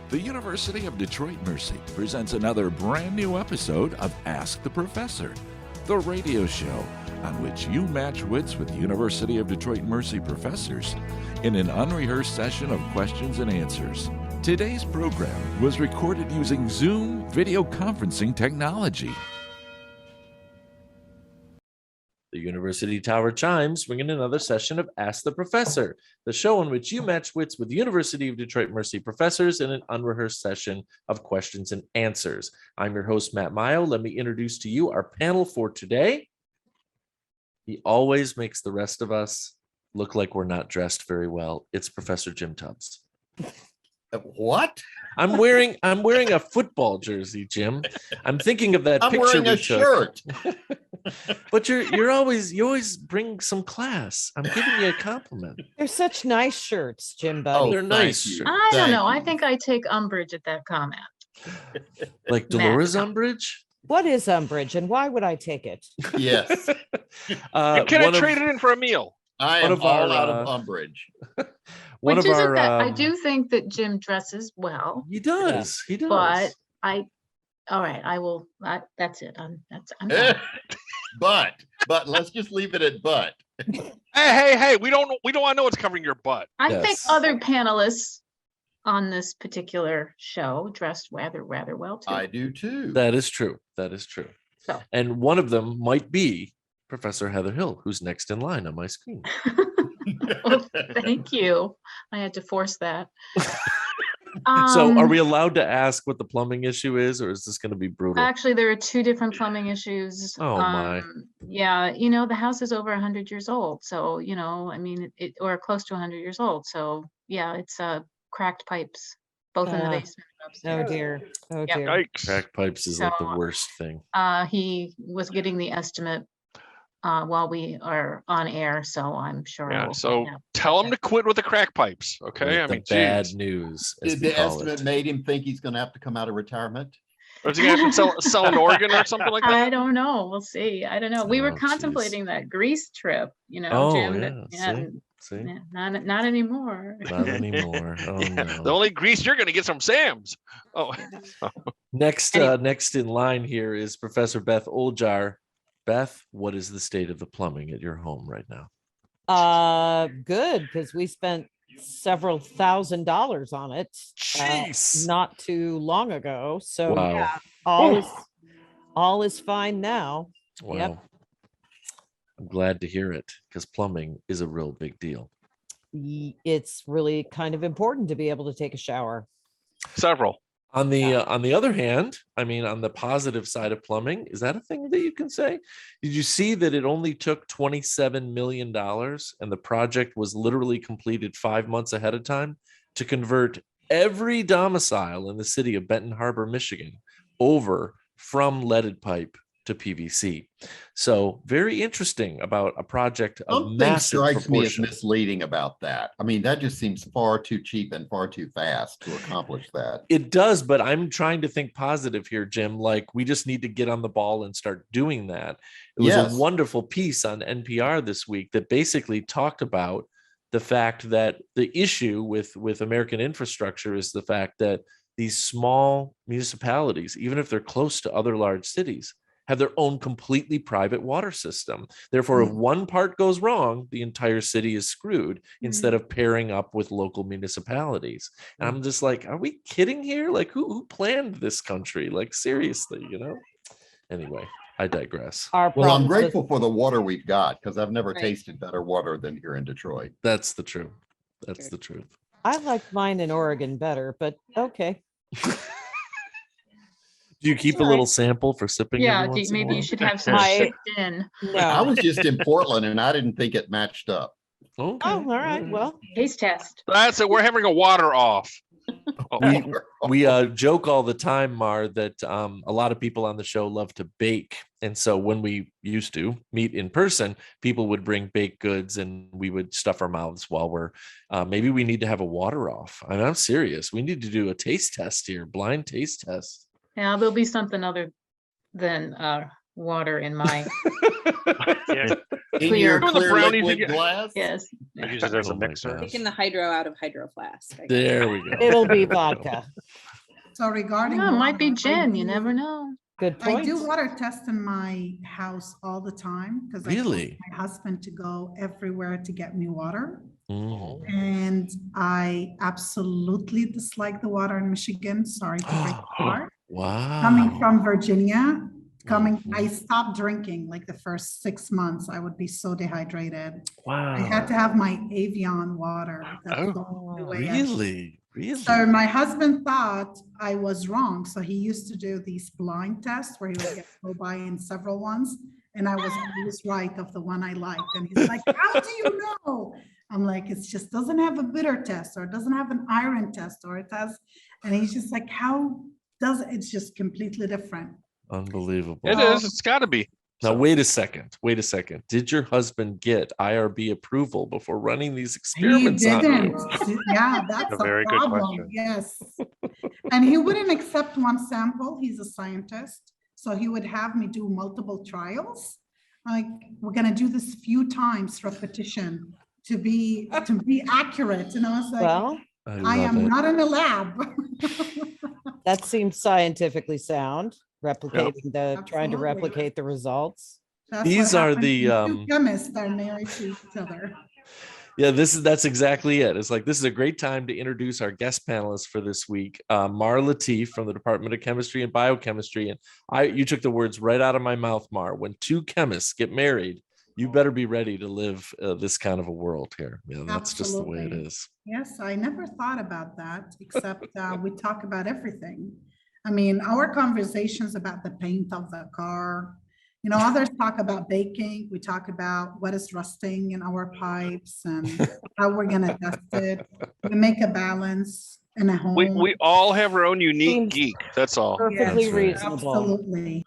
The University of Detroit Mercy presents another brand new episode of Ask the Professor, the radio show on which you match wits with University of Detroit Mercy professors in an unrehearsed session of questions and answers. Today's program was recorded using Zoom video conferencing technology. The University Tower chimes, bringing another session of Ask the Professor, the show in which you match wits with University of Detroit Mercy professors in an unrehearsed session of questions and answers. I'm your host, Matt Maggio. Let me introduce to you our panel for today. He always makes the rest of us look like we're not dressed very well. It's Professor Jim Tubbs. What? I'm wearing a football jersey, Jim. I'm thinking of that picture wearing a shirt. But you always bring some class. I'm giving you a compliment. They're such nice shirts, Jim buddy. Oh, they're nice. I don't know. I think I take umbrage at that comment. Like Dolores Umbridge? What is umbrage and why would I take it? Yes. Can I trade it in for a meal? I am all out of umbrage. I do think that Jim dresses well. He does. He does. But all right, I will. That's it. I'm done. But let's just leave it at but. Hey, we don't want to know what's covering your butt. I think other panelists on this particular show dressed rather well too. I do too. That is true. So. And one of them might be Professor Heather Hill, who's next in line on my screen. Well, thank you. I had to force that. So are we allowed to ask what the plumbing issue is, or is this going to be brutal? Actually, there are two different plumbing issues. Oh my. Yeah, the house is over 100 years old. So, or close to 100 years old. So yeah, it's cracked pipes, both in the basement and upstairs. Oh dear. Yikes. Cracked pipes is like the worst thing. He was getting the estimate while we are on air, so I'm sure. Yeah, so tell him to quit with the crack pipes, okay? Bad geez. news. Did the estimate made him think he's going to have to come out of retirement? Or is he going to have to sell an organ or something like that? I don't know. We'll see. I don't know. We were contemplating that Greece trip, Jim. See? Not anymore. Not anymore. Oh, yeah, no. The only Greece you're going to get from Sam's. Oh. Next in line here is Professor Beth Oljar. Beth, what is the state of the plumbing at your home right now? Good, because we spent several $1,000s on it not too long ago. So wow. all is fine now. Wow. Yep. I'm glad to hear it, because plumbing is a real big deal. It's really kind of important to be able to take a shower. Several. On the other hand, on the positive side of plumbing, is that a thing that you can say? Did you see that it only took $27 million and the project was literally completed 5 months ahead of time to convert every domicile in the city of Benton Harbor, Michigan, over from leaded pipe to PVC? So very interesting about a project of massive strikes me as proportion. misleading about that. That just seems far too cheap and far too fast to accomplish that. It does, but I'm trying to think positive here, Jim. Like, we just need to get on the ball and start doing that. It was a wonderful piece on NPR this week that basically talked about the fact that the issue with American infrastructure is the fact that these small municipalities, even if they're close to other large cities, have their own completely private water system. Therefore, if one part goes wrong, the entire city is screwed instead of pairing up with local municipalities. And I'm just like, are we kidding here? Like, who planned this country? Like, seriously, Anyway, I digress. Well, I'm grateful for the water we've got, because I've never tasted better water than here in Detroit. That's the truth. That's the truth. I like mine in Oregon better, but okay. Do you keep a little sample for sipping? Yeah, maybe you should have some shipped in. No. I was just in Portland and I didn't think it matched up. Okay. Oh, all right. Well, Taste test. That's it. We're having a water off. We joke all the time, Mar, that a lot of people on the show love to bake. And so when we used to meet in person, people would bring baked goods and we would stuff our mouths while we're, maybe we need to have a water off. I'm serious. We need to do a taste test here, blind taste test. Yeah, there'll be something other than water in my Yeah, In your Clear. clear brownies liquid again. glass? Yes. I use it as a Oh my mixer. gosh. Taking the hydro out of Hydro Flask. I guess. There we go. It'll be There we go. vodka. So regarding No, it might be water, I gin. You do- never know. Good I point. do water test in my house all the time because I told Really? my husband to go everywhere to get me water. Mm. And I absolutely dislike the water in Michigan. Sorry to break your heart. Coming Wow. from Virginia, Mhm. I stopped drinking like the first 6 months. I would be so dehydrated. I had Wow. to have my Avion water. That's the only way I- Really? Really? So my husband thought I was wrong. So he used to do these blind tests where he would go by in several ones. And I was always right of the one I liked. And he's like, how do you know? I'm like, it just doesn't have a bitter test or it doesn't have an iron test or it has, and he's just like, how does it? It's just completely different. Unbelievable. It is. It's got to be. Now, wait a second. Wait a second. Did your husband get IRB approval before running these He experiments on didn't. you? Yeah, that's A very a good problem. question. Yes. And he wouldn't accept one sample. He's a scientist. So he would have me do multiple trials. Like, we're gonna do this few times, repetition, to be accurate. And I was like, Well, I love am it. not in a lab. that seems scientifically sound, replicating trying to Absolutely. replicate the results. That's These what are happens the, when two chemists are married to each other. Yeah, that's exactly it. It's like, this is a great time to introduce our guest panelists for this week. Mar Latif from the Department of Chemistry and Biochemistry. And you took the words right out of my mouth, Mar. When two chemists get married, you better be ready to live this kind of a world here. Yeah, that's just the way it Absolutely. is. Yes, I never thought about that, except we talk about everything. I mean, our conversations about the paint of the car, you know, others talk about baking. We talk about what is rusting in our pipes and how we're gonna test it. We make a balance in a home. We all have our own unique Seems geek. That's all. Perfectly That's right. reasonable. Absolutely.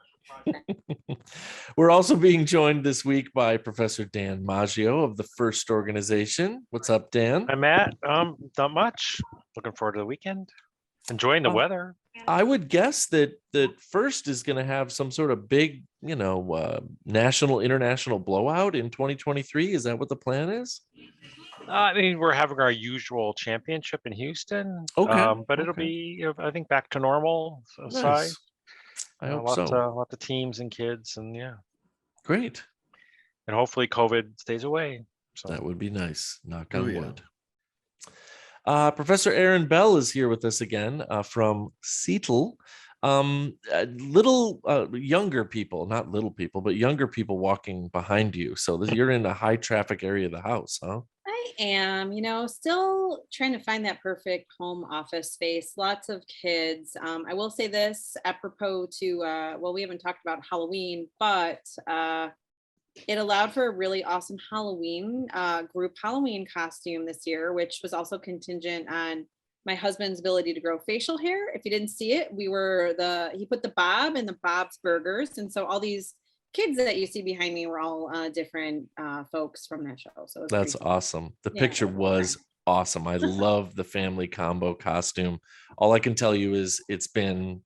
We're also being joined this week by Professor Dan Maggio of the FIRST organization. What's up, Dan? Hi, Matt. Not much. Looking forward to the weekend. Enjoying the weather. I would guess that FIRST is going to have some sort of big, national, international blowout in 2023. Is that what the plan is? I mean, we're having our usual championship in Houston. Okay, But it'll okay. be, I think, back to normal size. Nice. I hope lots so. Lots of teams and kids, and yeah, Great. and hopefully COVID stays away. So That would be nice. Knock Oh, on yeah. wood. Professor Aaron Bell is here with us again from Seattle. Little younger people, not little people, but younger people walking behind you. So you're in a high traffic area of the house, huh? I am, still trying to find that perfect home office space. Lots of kids. I will say this apropos to, we haven't talked about Halloween, but it allowed for a really awesome Halloween group Halloween costume this year, which was also contingent on my husband's ability to grow facial hair. If you didn't see it, he put the Bob in the Bob's Burgers. And so all these kids that you see behind me were all different folks from that show. So That's awesome. The picture was awesome. I love the family combo costume. All I can tell you is it's been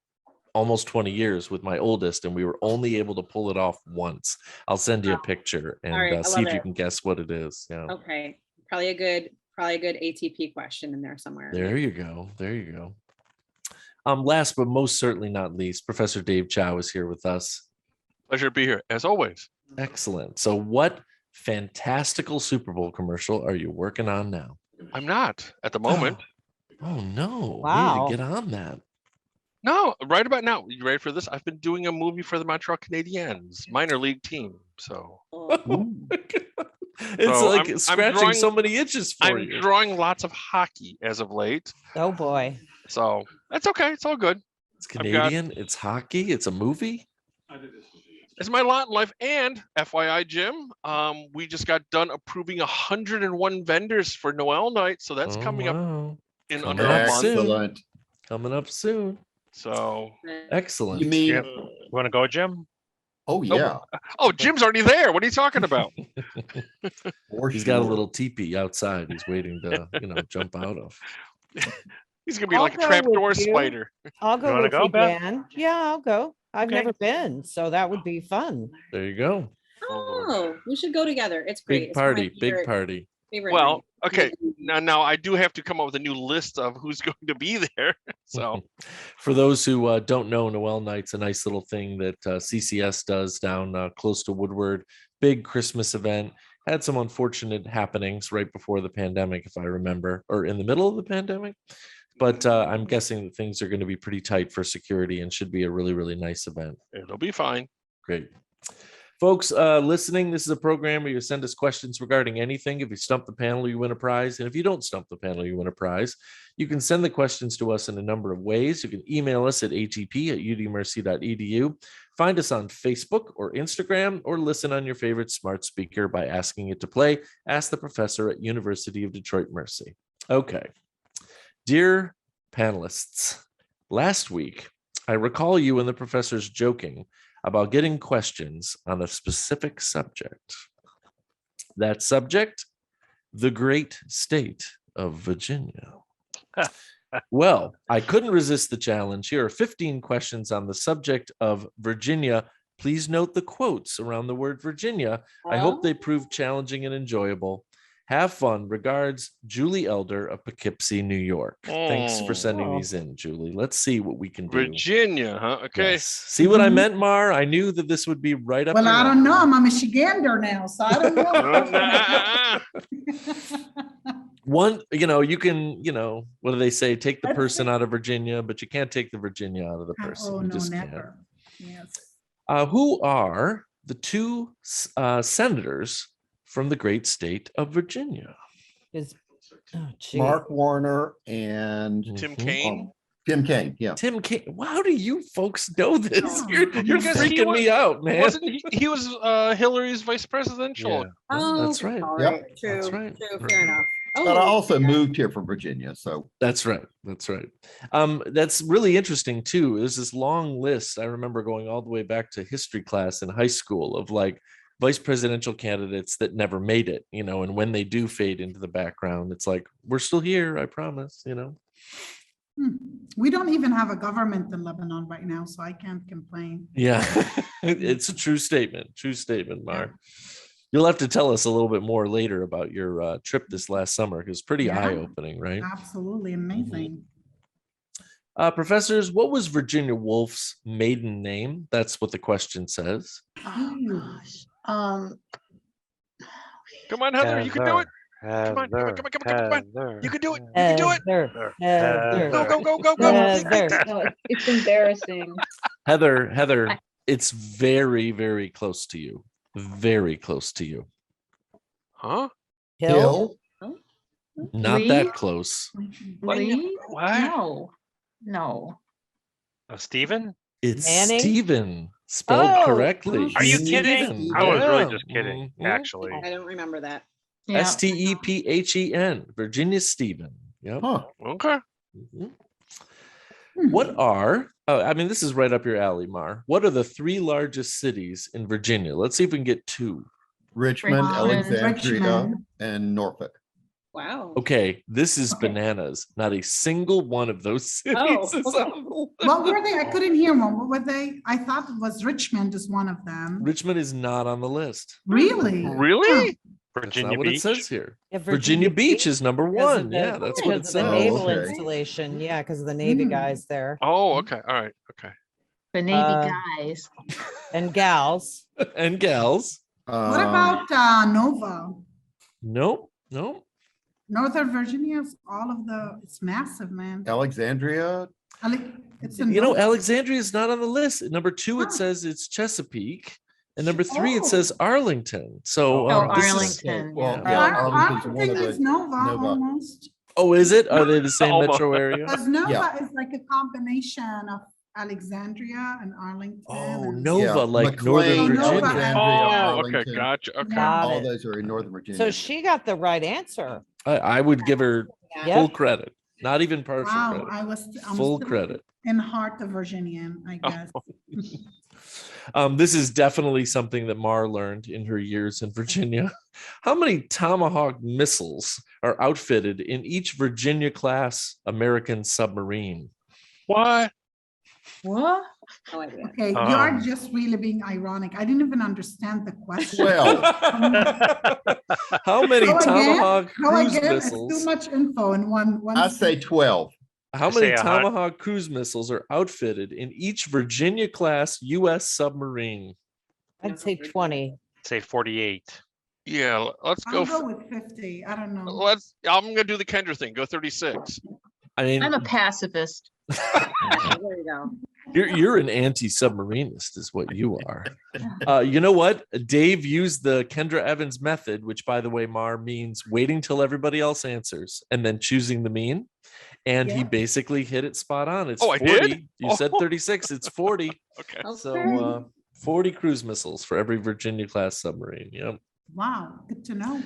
almost 20 years with my oldest, and we were only able to pull it off once. I'll send you a picture and see if you can guess what it is. Yeah. Okay. Probably a good ATP question in there somewhere. There you go. There you go. Last but most certainly not least, Professor Dave Chow is here with us. Pleasure to be here, as always. Excellent. So what fantastical Super Bowl commercial are you working on now? I'm not at the moment. Oh no. Wow. We need to get on that. No, right about now. You ready for this? I've been doing a movie for the Montreal Canadiens minor league team. So It's So like I'm scratching drawing- so many itches for I'm you. drawing lots of hockey as of late. Oh boy. So that's okay. It's all good. It's Canadian. It's hockey. It's a movie. It's my lot in life. And FYI, Jim, we just got done approving 101 vendors for Noel night. So that's coming up in Coming under a up month. soon. Excellent. Coming up soon. So, Excellent. You mean, you want to go, Jim? oh, yeah. oh, Jim's already there. What are you talking about? for He's got a sure. little teepee outside. He's waiting to, jump out of. He's going to be I'll like a go trapdoor with you. spider. I'll go wanna with go, you, Beth? Dan. Yeah, I'll go. I've Okay. never been, so that would be fun. There you go. Oh, we should go together. It's great. Big party, big party. Well, okay. Now I do have to come up with a new list of who's going to be there. So, for those who don't know, Noel Night's a nice little thing that CCS does down close to Woodward. Big Christmas event. Had some unfortunate happenings right before the pandemic, if I remember, or in the middle of the pandemic. But I'm guessing that things are going to be pretty tight for security and should be a really, really nice event. It'll be fine. Great. Folks listening, this is a program where you send us questions regarding anything. If you stump the panel, you win a prize. And if you don't stump the panel, you win a prize. You can send the questions to us in a number of ways. You can email us at atp@udmercy.edu. Find us on Facebook or Instagram, or listen on your favorite smart speaker by asking it to play Ask the Professor at University of Detroit Mercy. Okay. Dear panelists, last week, I recall you and the professors joking about getting questions on a specific subject. That subject, the great state of Virginia. Well, I couldn't resist the challenge. Here are 15 questions on the subject of Virginia. Please note the quotes around the word Virginia. I hope they prove challenging and enjoyable. Have fun. Regards, Julie Elder of Poughkeepsie, New York. Thanks for sending these in, Julie. Let's see what we can do. Virginia, huh? Okay. Yes. See what I meant, Mar? I knew that this would be right up. Well, I don't know. I'm a Michigander now, so I don't know. One, you can, what do they say? Take the person out of Virginia, but you can't take the Virginia out of the person. Oh, You no, just never. Yes. Who are the two senators from the great state of Virginia? Mark Warner and Tim Kaine. Tim Kaine, yeah. Tim Kaine. How do you folks know this? Oh, You're because he freaking me out, man. He was Hillary's vice presidential. Yeah. Oh, That's right. All Yep. right. True. That's right. True. Fair enough. But I also moved here from Virginia, so. That's right. That's right. That's really interesting too. There's this long list. I remember going all the way back to history class in high school of like vice presidential candidates that never made it, and when they do fade into the background, it's like, we're still here, I promise, We don't even have a government in Lebanon right now, so I can't complain. Yeah, it's a true statement, Mar. You'll have to tell us a little bit more later about your trip this last summer, because it's pretty eye-opening, right? Absolutely amazing. Professors, what was Virginia Woolf's maiden name? That's what the question says. Oh gosh. Come on, Heather, you can do it. Come on. You can do it. You can do it. Go. No, it's embarrassing. Heather, it's very, very close to you. Very close to you. Huh? Hill? Not Lee? that close. Lee? What? No. Stephen? It's Manning? Stephen, spelled correctly. Are you Stephen. kidding? I was really just Yeah. kidding, Mhm. actually. I don't remember that. Yeah. Stephen, Virginia Stephen. Yep. Huh. Okay. Mhm. What are, this is right up your alley, Mar. What are the three largest cities in Virginia? Let's see if we can get two. Richmond, Richmond. Alexandria, Richmond. and Norfolk. Wow. Okay, this is Okay. bananas. Not a single one of those cities Oh, is okay. on the list. What were they? I couldn't hear one. What were they? I thought it was Richmond is one of them. Richmond is not on the list. Really? Really? That's Virginia not what Beach. it says here. Yeah, Virginia Beach is number because of one. the- Yeah, that's what it because of the says. naval Okay. installation. Yeah, because of the Navy Mm. guys there Oh, okay. All right. Okay. The Navy Uh, guys. and gals. And gals. What about Nova? Nope. Northern Virginia is it's massive, man. Alexandria? It's in Alexandria is not on the list. Number two, it Huh. says it's Chesapeake. And number three, it Oh. says Arlington. So this is- Arlington. Well, yeah. yeah, Arlington's one Arlington of is the, Nova Nova. almost. Oh, is it? Are they the same Almost. metro area? Because Nova Yeah. is like a combination of Alexandria and Arlington. Oh, and- Nova, Yeah, like McLean, Northern Nova Virginia. and- Oh, Arlington. okay. Gotcha. Okay. Yeah. all it. those are in Northern Virginia. So she got the right answer. I would give her Yeah. full credit, not even partial Wow, credit. I'm Full still credit. in heart of Virginian, I guess. This is definitely something that Mar learned in her years in Virginia. How many Tomahawk missiles are outfitted in each Virginia class American submarine? What? What? No idea. Okay, you're just really being ironic. I didn't even understand the question. Well, How many Tomahawk Go cruise again, it's missiles? too much info in one. I say 12. How I many say Tomahawk cruise missiles are outfitted in each Virginia-class U.S. submarine? I'd say 20. Say 48. Yeah, let's I'll go. go with 50. I don't know. I'm gonna do the Kendra thing. Go 36. I mean, I'm a pacifist. There you go. you're an anti-submarinist, is what you are. You know what? Dave used the Kendra Evans method, which, by the way, Mar, means waiting till everybody else answers and then choosing the mean. And he Yeah. basically hit it spot on. It's Oh, I 40. did? You said Oh. 36. It's 40. Okay. So 40 cruise missiles for every Virginia-class submarine. Yep. Wow, good to know.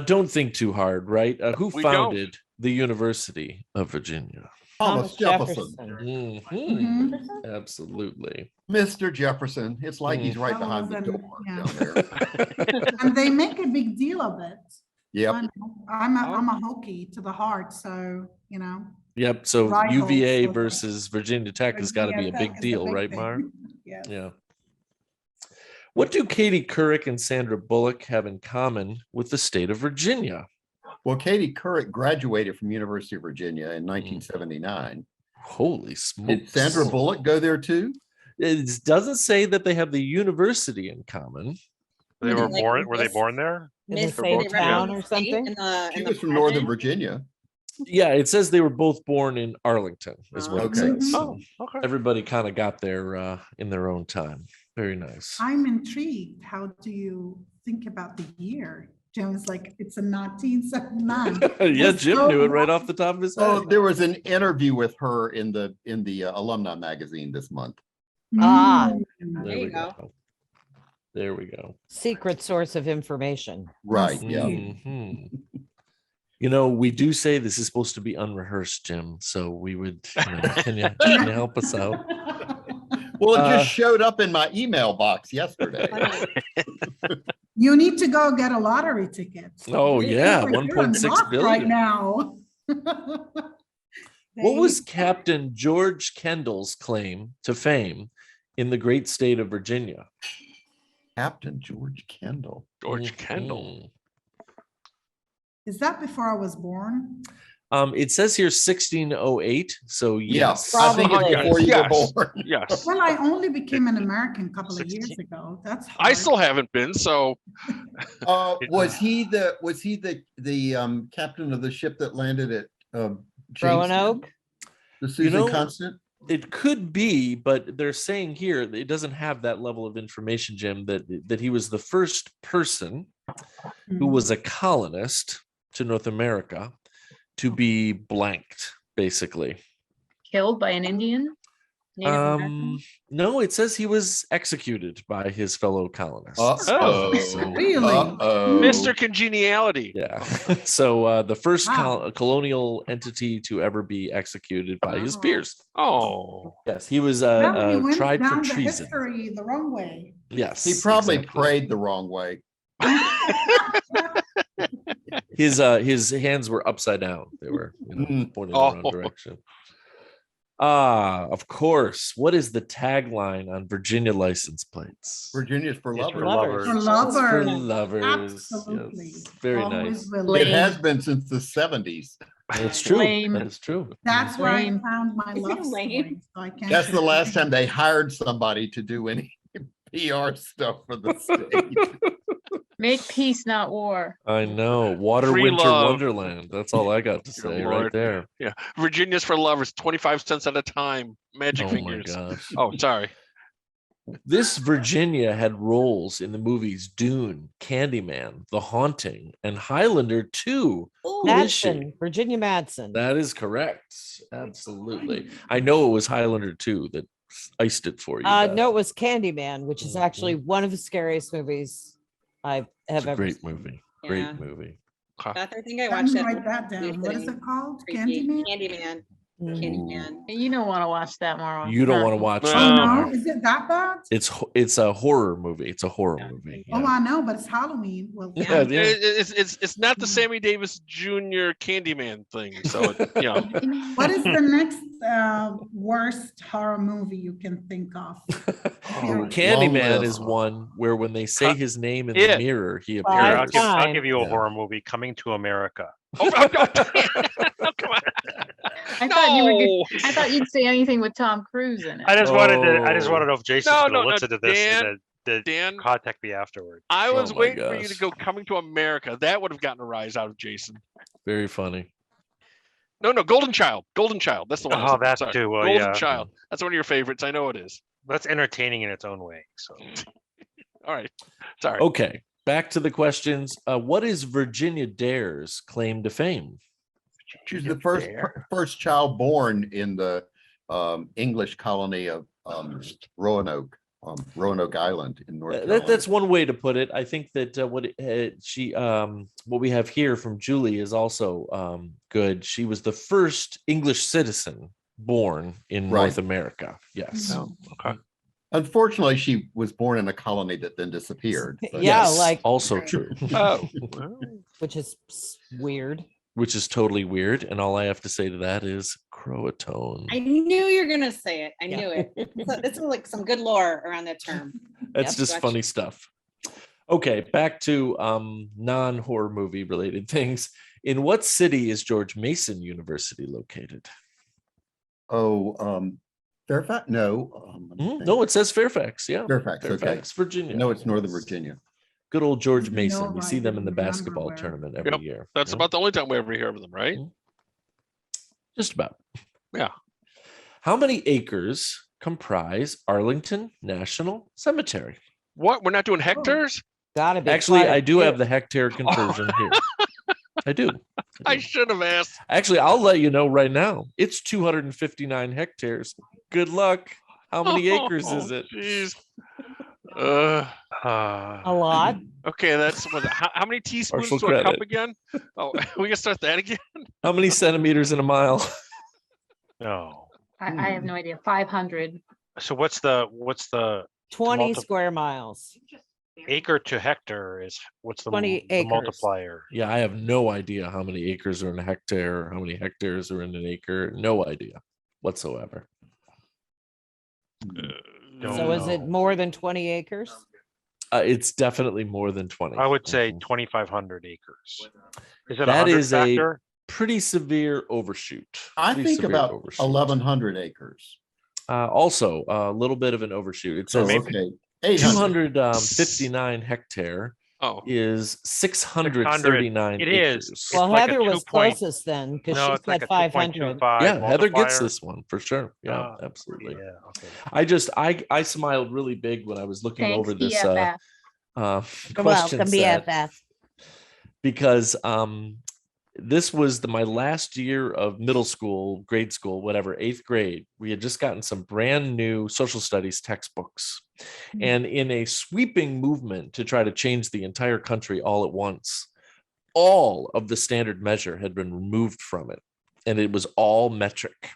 Don't think too hard, right? Who We founded the University of Virginia? Thomas Jefferson. Mhm. Mhm. Absolutely. Mr. Jefferson. It's like he's right That behind the was door yeah. down there. And they make a big deal of it. Yep. I'm a Hokie to the heart, so, you know. Yep. So Rivals, UVA so- versus Virginia Tech has got to be a Virginia big Tech is the deal, big right, thing. Mark? Yes. Yeah. What do Katie Couric and Sandra Bullock have in common with the state of Virginia? Well, Katie Couric graduated from University of Virginia in 1979. Holy Did smokes. Sandra Bullock go there too? It doesn't say that they have the university in common. They were Like born. Were they this- born there? In the Miss- same they represent town the or state something? in the- She in was the from Northern present. Virginia. Yeah, it says they were both born in Arlington, is what Okay. it says. Oh, So okay. everybody kind of got there in their own time. Very nice. I'm intrigued. How do you think about the year? Jim's like, it's a 1979. Yeah, It's Jim so knew it right off the top of his head. Oh, there was an interview with her in the alumni magazine this month. Ah. Mm. There you go. There we go. Secret source of information. Right. Yeah. Mhm. You know, we do say this is supposed to be unrehearsed, Jim. So we would, can you help us out? Well, it just showed up in my email box yesterday. You need to go get a lottery ticket. Oh, It yeah, feels like you're 1.6 unlocked billion. right now. What was Captain George Kendall's claim to fame in the great state of Virginia? Captain George Kendall. George Kendall. Is that before I was born? It says here 1608. So yes. I think it's Probably. before you Yes. were born. Yes. Well, I only became an American a couple of years 16. ago. That's I hard. still haven't been, so Was he the captain of the ship that landed at Jamestown? Roanoke? The Susan know, Constant? It could be, but they're saying here that it doesn't have that level of information, Jim, that he was the first person who was a colonist to North America to be blanked, basically. Killed by an Indian? Native American? No, it says he was executed by his fellow colonists. Uh-oh. Really? Uh-oh. Mr. Congeniality. Yeah. So the first Wow. colonial entity to ever be executed by his peers. Oh, Yes, he was Well, he went tried for down the treason. history the wrong way. Yes, He probably exactly. prayed the wrong way. His hands were upside down. They were pointing in the wrong Oh. direction. Of course. What is the tagline on Virginia license plates? Virginia's for It's lovers. for Lovers. For lovers. lovers. For lovers. Absolutely. Yes. Very Always nice. will. It has been since the 70s. That's true. Lame. That is true. That's where I Lame. found my Is it love lame? story. So I can't That's the last complain. time they hired somebody to do any PR stuff for the state. Make peace, not war. I know. Water, Free winter, love. wonderland. That's all I got to Good say right Lord. there. yeah. Virginia's for lovers, 25 cents at a time. Magic Oh fingers. my gosh. Oh, sorry. This Virginia had roles in the movies Dune, Candyman, The Haunting, and Highlander 2. Who is she? Madsen, Virginia Madsen. That is correct. Absolutely. I know it was Highlander 2 that iced it for you. Beth. No, it was Candyman, which is Mhm. actually one of the scariest movies I It's have a ever great seen. movie. Yeah. Great movie. Beth, I think I Let watched me it. write that down. What is it called? Freaky. Candyman? Candyman. Candyman. You don't want to watch that, Marwa. You don't want to watch No. that. Oh, Mark. no, is it that bad? It's a horror movie. It's a horror movie. Oh, Yeah. I know, but it's Halloween. Well, Yeah, yeah. It's not the Sammy Davis Jr. Candyman thing. So what is the next worst horror movie you can think of? Candyman list. is one where when they say his name in Yeah. the mirror, he Here, appears. I'll give you a Yeah. horror movie, Coming to America. oh, come on. I thought you were No. I thought you'd say anything with Tom Cruise in it. I just wanted to know if Jason's No, going to no, listen to this Dan, and then Dan, contact me afterward. I was my waiting for you to gosh. go Coming to America. That would have gotten a rise out of Jason. Very funny. No, Golden Child. Golden Child. That's the one. I was Oh, looking for. that Sorry. too. Well, Golden yeah. Child. That's one of your favorites. I know it is. That's entertaining in its own way. So All right. Sorry. Okay, back to the questions. What is Virginia Dare's claim to fame? She's the first child born in the English colony of Roanoke Island in North Carolina. That's one way to put it. I think that what we have here from Julie is also good. She was the first English citizen born in North America. Yes. Oh, okay. Unfortunately, she was born in a colony that then disappeared. but- Yeah, Yes, like- also true. Oh. Which is weird. Which is totally weird, and all I have to say to that is Croatone. I knew you were gonna say it. I Yeah. knew it. It's like some good lore around that term. That's Yep. just Gotcha. funny stuff. Okay, back to non-horror movie related things. In what city is George Mason University located? Oh, Fairfax? No. let me think. No, it says Fairfax. Yeah, Fairfax, okay. Fairfax, Virginia. No, it's Northern Virginia. Good old George I know, Mason. We but see I them in the didn't remember basketball where. tournament every Yep, year. That's Yeah, about the only time we ever hear of them, right? just about. Yeah. How many acres comprise Arlington National Cemetery? What? We're not doing hectares? Gotta be. Actually, quite a I do bit. have the hectare conversion here. I do. I should have asked. Actually, I'll let you know right now. It's 259 hectares. Good luck. How many acres is it? Jeez. A lot. Okay, that's how many teaspoons Partial to a cup credit. again? Oh, we can start that again. How many centimeters in a mile? no. I have no idea. 500. So what's the 20 multi- square miles. acre to hectare is what's the, 20 the acres. multiplier? Yeah, I have no idea how many acres are in a hectare, or how many hectares are in an acre. No idea whatsoever. Don't So is it know. more than 20 acres? It's definitely more than 20. I would say Mhm. 2,500 acres. Is it That 100 is a factor? pretty severe overshoot. I Pretty think severe about overshoot. 1,100 acres. Also, a little bit of an overshoot. It So, says okay. 800. 259 hectare Oh, is 639 It is. acres. It's Well, like a Heather was 2 point closest then because No, she it's like said a 500. 2.25 Yeah, Heather gets multiplier. this one for sure. Yeah, Oh, absolutely. Yeah, okay. I smiled really big when I was looking Thanks, over this BFF. question Welcome, set, BFF. because this was my last year of middle school, grade school, whatever, 8th grade. We had just gotten some brand new social studies textbooks. And in a sweeping movement to try to change the entire country all at once, all of the standard measure had been removed from it. And it was all metric.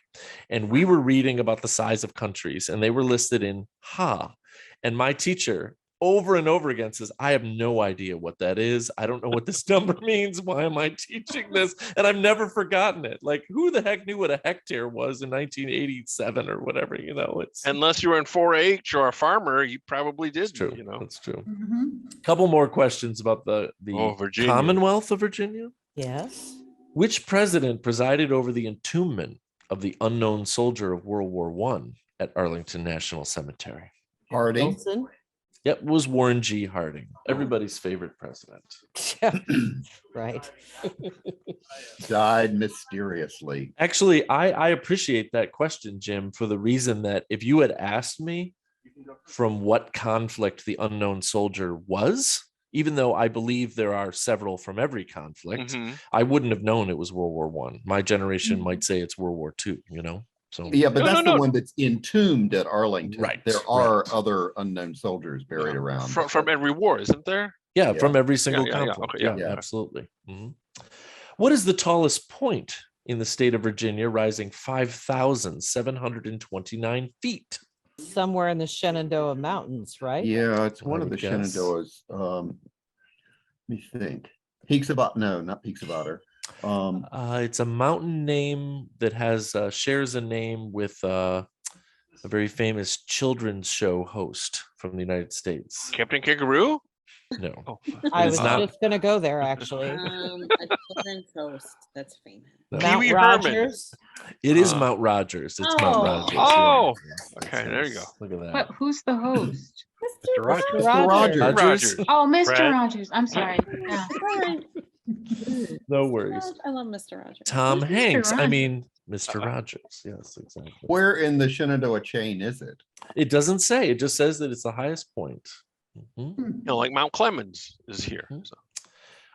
And we were reading about the size of countries, and they were listed in ha. And my teacher over and over again says, I have no idea what that is. I don't know what this number means. Why am I teaching this? And I've never forgotten it. Like, who the heck knew what a hectare was in 1987 or whatever, you know? It's unless you were in 4-H or a farmer, you probably did. true. You know. That's true. Mhm. Couple more questions about the Virginia. Commonwealth of Virginia. Yes. Which president presided over the entombment of the unknown soldier of World War I at Arlington National Cemetery? Harding. Wilson. Yep, it was Warren G. Harding, everybody's favorite president. Right. Died mysteriously. Actually, I appreciate that question, Jim, for the reason that if you had asked me from what conflict the unknown soldier was, even though I believe there are several from every conflict, Mhm. I wouldn't have known it was World War I. My generation might say it's World War II, you know? So Yeah, but No, that's no, the no. one that's entombed at Arlington. Right, There are right. other unknown soldiers buried around. From every war, isn't there? yeah, Yeah. from every single yeah, conflict. okay, Yeah, yeah. absolutely. Mhm. What is the tallest point in the state of Virginia, rising 5,729 feet. Somewhere in the Shenandoah Mountains, right? Yeah, it's one I of the would guess. Shenandoahs. Let me think. Peaks of Otter. No, not Peaks of Otter. It's a mountain name that has shares a name with a very famous children's show host from the United States. Captain Kangaroo? No, Oh, I is was not. just gonna go there actually. A children's host that's famous. No. Mount Pee-wee Herman. Rogers. It is Mount Rogers. It's Mount Oh. Rogers. Oh, yes, okay, there you go. Look at that. But who's the host? Mr. Rogers. Mr. Rogers. Rogers. Oh, Mr. Fred. Rogers. I'm sorry. Yeah. No worries. I love Mr. Rogers. Tom Who's Mr. Hanks. I Rogers? mean, Mr. Rogers. Yes, exactly. Where in the Shenandoah chain is it? It doesn't say. It just says that it's the highest point. Mhm. You know, like Mount Clemens is here. So.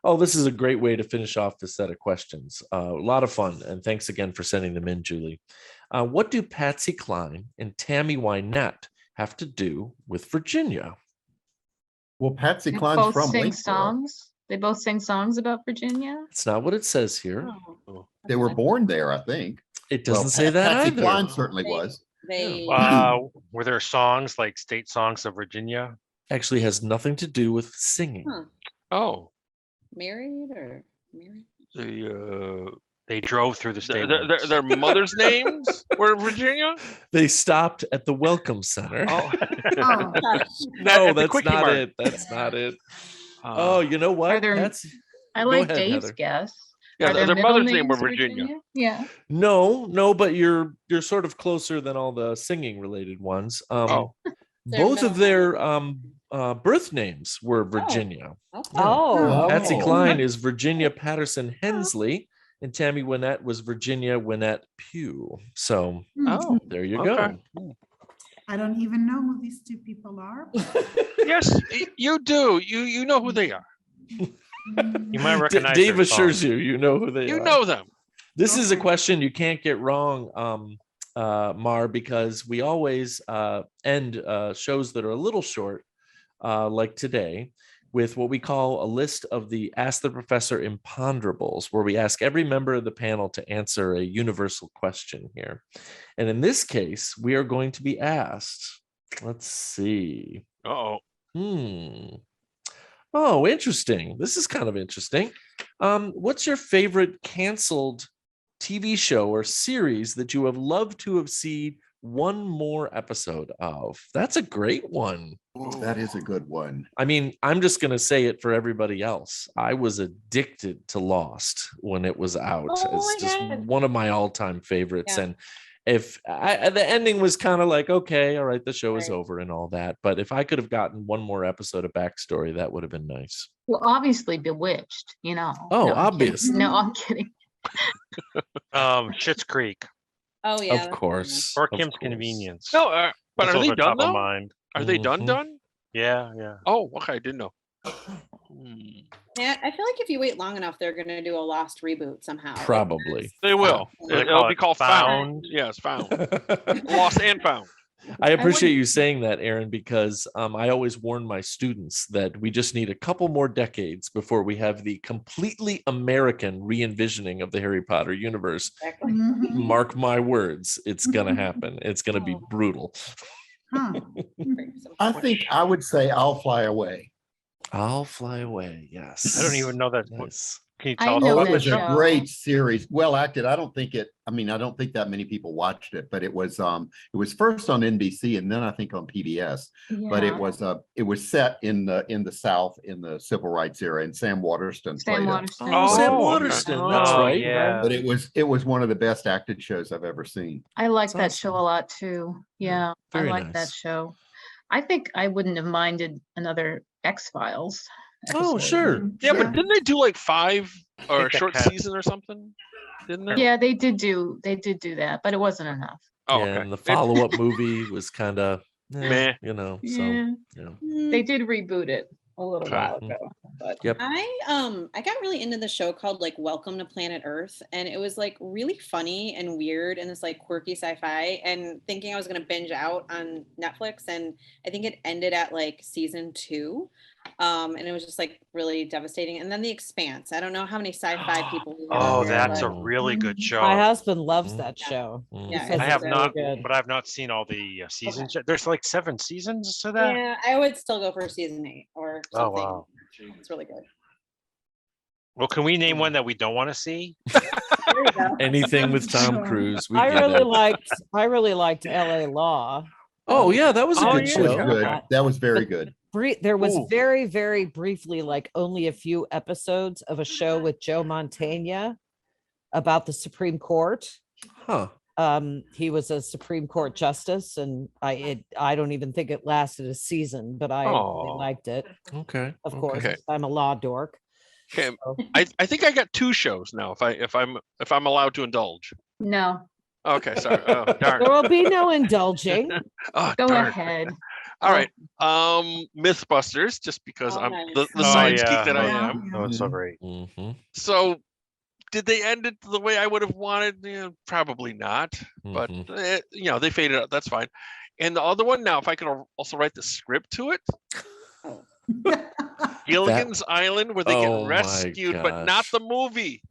Oh, this is a great way to finish off this set of questions. A lot of fun. And thanks again for sending them in, Julie. What do Patsy Cline and Tammy Wynette have to do with Virginia? Well, Patsy They Cline's both from sing Lynchburg. songs. They both sing songs about Virginia. It's not what it says here. Oh, They were born there, I think. It doesn't Well, say that Patsy either. Cline certainly was. They Were there songs like state songs of Virginia? Actually has nothing to do with singing. Huh. Oh, married or married? They drove through the state. their mother's names were Virginia? They stopped at the Welcome Center. Oh, Oh, No, at the that's Quickie not Mart. it. That's not it. Oh, you know what? Are there- That's I Go like ahead, Dave's Heather. guess. Yeah, Are there their middle mother's name were names Virginia. Yeah. no, but you're sort of closer than all the singing related ones. Oh. Both of their birth names Oh. were Virginia. Okay. Oh, Patsy Oh. Cline is Virginia Patterson Hensley, and Tammy Wynette was Virginia Wynette Pugh. So Oh, there you okay. go. I don't even know who these two people are. Yes, you do. You know who they are. You might recognize Dave their assures songs. you know who they You are. know them. This is a Okay. question you can't get wrong, Mar, because we always end shows that are a little short, like today, with what we call a list of the Ask the Professor imponderables, where we ask every member of the panel to answer a universal question here. And in this case, we are going to be asked, let's see. Uh-oh. Oh, interesting. This is kind of interesting. What's your favorite canceled TV show or series that you have loved to have seen one more episode of? That's a great one. That is a good one. I mean, I'm just going to say it for everybody else. I was addicted to Lost when it was out. Oh It's my just God. one of my all-time favorites. Yeah. And if the ending was kind of like, okay, all right, the show is Right. over and all that. But if I could have gotten one more episode of backstory, that would have been nice. Well, obviously Bewitched, you know. Oh, No, I'm kidding. obvious. No, I'm kidding. Schitt's Creek Oh yeah. Of that's course. or of Kim's course. Convenience. No, but Those are they are top done of though? mind. Are they done? Mhm. Done? Yeah. Oh, okay. I didn't know. Yeah, I feel like if you wait long enough, they're gonna do a Lost reboot somehow. Probably. They will. They It'll call be it called Found. Found. Yes, Found. Lost and Found. I appreciate you saying that, Aaron, because I always warn my students that we just need a couple more decades before we have the completely American re-envisioning of the Harry Potter universe. Exactly. Mhm. Mark my words, it's going to happen. It's going to be brutal. Huh. I think I would say I'll Fly Away. I'll fly away. Yes. I don't even know that. Yes. Can you I tell us know Oh, about it that was the a show. great series. Well acted. I don't think that many people watched it, but it was first on NBC and then I think on PBS. But it was set in the South in the civil rights era, and Sam Waterston Sam played it. Waterston. Oh, Sam okay. Waterston. That's Oh, right. yeah. But it was one of the best acted shows I've ever seen. I like That's that show awesome. a lot too. Yeah, Very I like nice. that show. I think I wouldn't have minded another X-Files. Oh, episode. sure. Yeah, but Yeah. didn't they do like 5 or a that short cat- season or something? Didn't they? Yeah, they did do that, but it wasn't enough. Oh, Yeah, okay. and the follow-up movie was kind of, Meh. you know, so, Yeah, yeah. they did reboot it a little Okay. while ago. But Yep. I got really into the show called like Welcome to Planet Earth, and it was like really funny and weird and this like quirky sci-fi, and thinking I was gonna binge out on Netflix, and I think it ended at like season 2. And it was just like really devastating. And then The Expanse. I don't know how many sci-fi people. Oh, that's a really good show. My husband loves that show. Yeah, He says I it's have very not, good. but I've not seen all the seasons yet. There's like 7 seasons to that. Yeah, I would still go for season 8 or Oh, something. wow. It's really good. Well, can we name one that we don't want to see? There you go. Anything with Tom Cruise. We I get really liked LA Law. Oh yeah, that was a good That was show. good. That was very good. There was Ooh. very, very briefly, like only a few episodes of a show with Joe Mantegna about the Supreme Court. Huh. He was a Supreme Court justice, and I don't even think it lasted a season, but I really liked it. Okay. Of course, Okay. I'm a law dork. Okay, So. I think I got 2 shows now. If I'm allowed to indulge. No, Okay, sorry. Oh, darn. There will be no indulging. Oh, go darn. ahead. All right. Mythbusters, just because Oh, I'm nice. the Oh, science yeah. geek that I Yeah. am. Oh, it's so great. Mm-hmm. So, did they end it the way I would have wanted? Probably not. But Mm-hmm. they faded out. That's fine. And the other one, now, if I could also write the script to it, Gilligan's Island, where they Oh, get my rescued, but not gosh. the movie.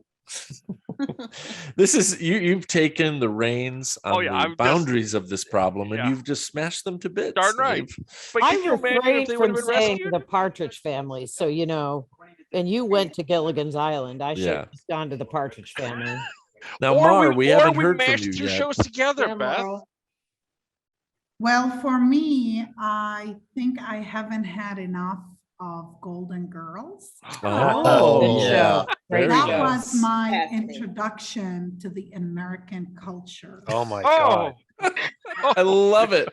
This is you've taken the reins on yeah, the I'm just- boundaries of this problem, and Yeah. you've just smashed them to bits. Darn right. Dave. But I can you imagine if refrained they would have from been saying rescued? the Partridge Family, so and you went to Gilligan's Island. I should Yeah. have just gone to the Partridge Family. Now, Or Mar, we haven't heard from mashed you 2 yet. shows together, Yeah, Beth. Laurel. Well, for me, I think I haven't had enough of Golden Girls. Oh, Good yeah. show. Great Very That show. was my Fascinating. introduction to the American culture. Oh my Oh, God. I love it.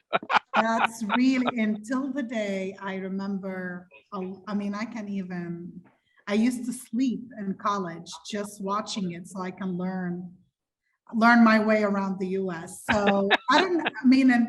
That's really, until the day I remember, I used to sleep in college just watching it so I can learn my way around the US. So and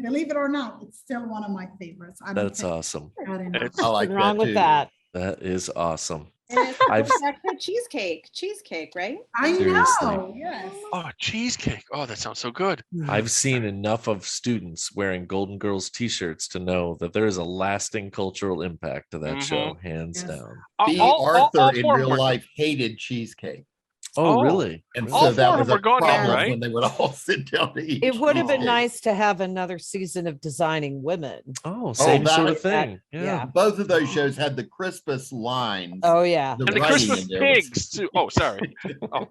believe it or not, it's still one of my favorites. I don't That's think awesome. I've had enough. I like Nothing wrong that with too. that. That is awesome. And it's I've- back to cheesecake, right? I Seriously. know, yes. oh, cheesecake. Oh, that sounds so good. I've seen enough of students wearing Golden Girls t-shirts to know that there is a lasting cultural impact to that show, hands Yes. down. B. All Arthur in 4 of real them are- life hated cheesecake. Oh, Oh. really? And All so that 4 of was them a are gone now, problem right? when they would all sit down to eat. It would have been cheesecake. nice to have another season of Designing Women. Oh, same that- sort of thing. yeah. Yeah. Both of those shows had the crispest lines. Oh yeah. The And the writing Christmas in there was- pigs too. Oh, sorry. Oh,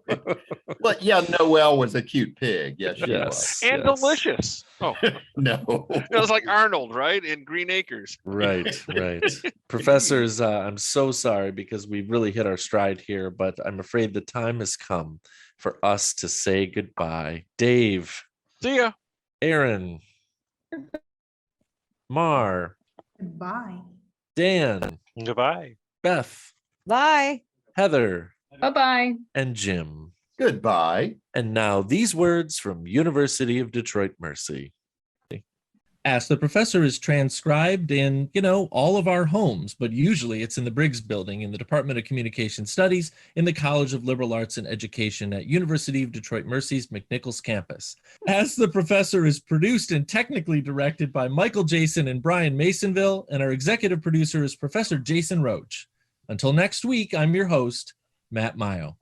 But yeah, Noelle was a cute pig. Yes, she was. Yes. and yes. delicious. Oh, it No. was like Arnold, right? In Green Acres. Right, right. Professors, I'm so sorry because we really hit our stride here, but I'm afraid the time has come for us to say goodbye. Dave, See ya. Aaron, Mar, Goodbye. Dan, Goodbye. Beth, Bye. Heather, Bye-bye. and Jim. Goodbye. And now these words from University of Detroit Mercy. Ask the Professor is transcribed in, all of our homes, but usually it's in the Briggs Building in the Department of Communication Studies in the College of Liberal Arts and Education at University of Detroit Mercy's McNichols campus. Ask the Professor is produced and technically directed by Michael Jason and Brian Masonville, and our executive producer is Professor Jason Roach. Until next week, I'm your host, Matt Mayo.